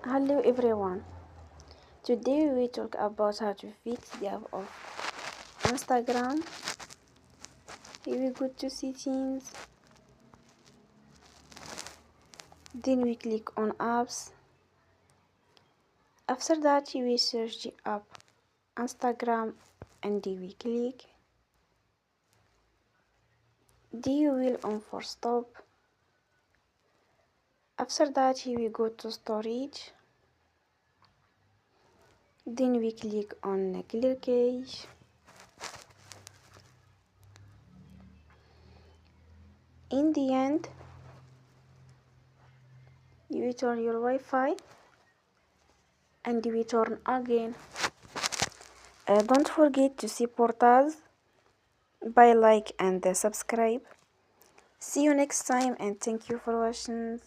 Hello everyone. Today we talk about how to fix the app of Instagram. Here we go to settings. Then we click on apps. After that we search the app Instagram and we click. Then you will on for stop. After that here we go to storage. Then we click on clear cache. In the end, you turn your Wi-Fi and we turn again. Don't forget to support us by like and subscribe. See you next time and thank you for watching.